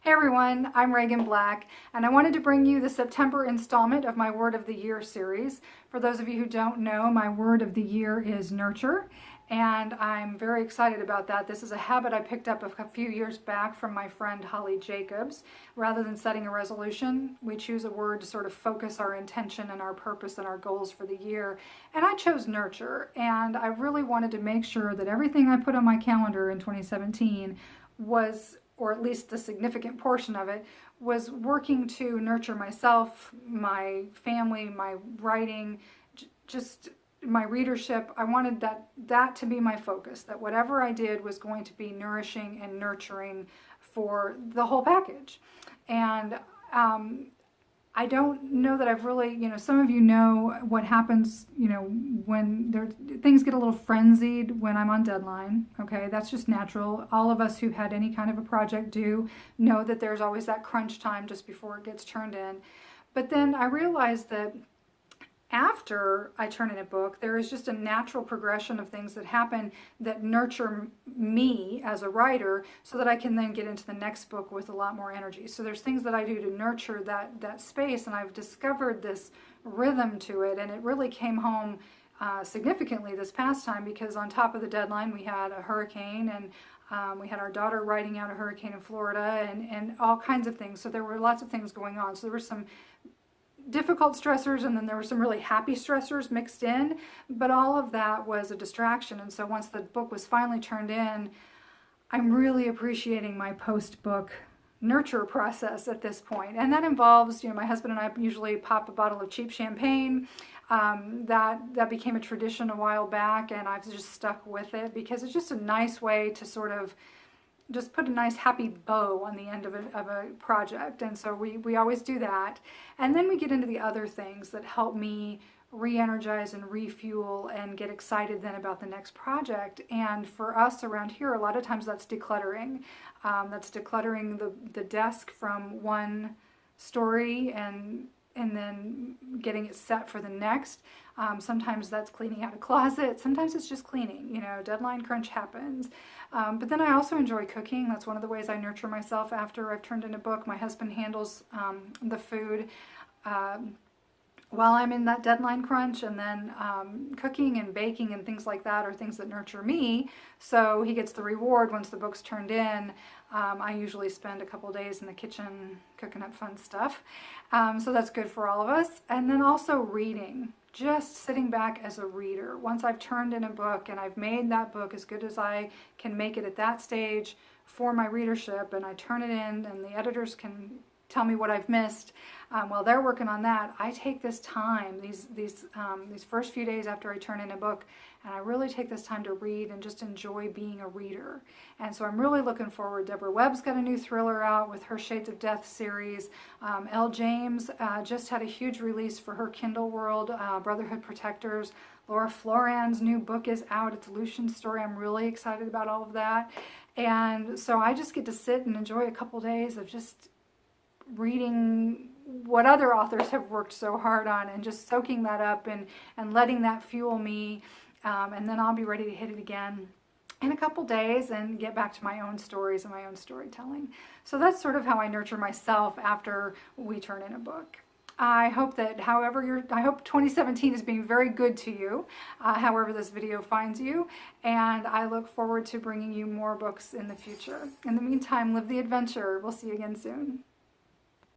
Hey everyone, I'm Reagan Black, and I wanted to bring you the September installment of my Word of the Year series. For those of you who don't know, my Word of the Year is nurture, and I'm very excited about that. This is a habit I picked up a few years back from my friend Holly Jacobs. Rather than setting a resolution, we choose a word to sort of focus our intention and our purpose and our goals for the year. And I chose nurture, and I really wanted to make sure that everything I put on my calendar in 2017 was, or at least the significant portion of it, was working to nurture myself, my family, my writing, just my readership. I wanted that to be my focus, that whatever I did was going to be nourishing and nurturing for the whole package. And I don't know that I've really, some of you know what happens, when things get a little frenzied when I'm on deadline. Okay, that's just natural. All of us who've had any kind of a project do know that there's always that crunch time just before it gets turned in. But then I realized that after I turn in a book, there is just a natural progression of things that happen that nurture me as a writer so that I can then get into the next book with a lot more energy. So there's things that I do to nurture that space, and I've discovered this rhythm to it, and it really came home significantly this past time, because on top of the deadline we had a hurricane, and we had our daughter riding out a hurricane in Florida, and all kinds of things. So there were lots of things going on. So there were some difficult stressors, and then there were some really happy stressors mixed in, but all of that was a distraction. And so once the book was finally turned in, I'm really appreciating my post-book nurture process at this point. And that involves, my husband and I usually pop a bottle of cheap champagne. That became a tradition a while back, and I've just stuck with it because it's just a nice way to sort of just put a nice happy bow on the end of a project. And so we always do that. And then we get into the other things that help me re-energize and refuel and get excited then about the next project. And for us around here, a lot of times that's decluttering. That's decluttering the desk from one story and then getting it set for the next. Sometimes that's cleaning out a closet. Sometimes it's just cleaning. Deadline crunch happens. But then I also enjoy cooking. That's one of the ways I nurture myself after I've turned in a book. My husband handles the food while I'm in that deadline crunch, and then cooking and baking and things like that are things that nurture me. So he gets the reward once the book's turned in. I usually spend a couple days in the kitchen cooking up fun stuff. So that's good for all of us. And then also reading. Just sitting back as a reader. Once I've turned in a book and I've made that book as good as I can make it at that stage for my readership, and I turn it in and the editors can tell me what I've missed while they're working on that, I take this time, these first few days after I turn in a book, and I really take this time to read and just enjoy being a reader. And so I'm really looking forward. Deborah Webb's got a new thriller out with her Shades of Death series. Elle James just had a huge release for her Kindle World, Brotherhood Protectors. Laura Floran's new book is out. It's a Lucian story. I'm really excited about all of that. And so I just get to sit and enjoy a couple days of just reading what other authors have worked so hard on, and just soaking that up and letting that fuel me. And then I'll be ready to hit it again in a couple days and get back to my own stories and my own storytelling. So that's sort of how I nurture myself after we turn in a book. I hope that I hope 2017 is being very good to you, however this video finds you, and I look forward to bringing you more books in the future. In the meantime, live the adventure. We'll see you again soon.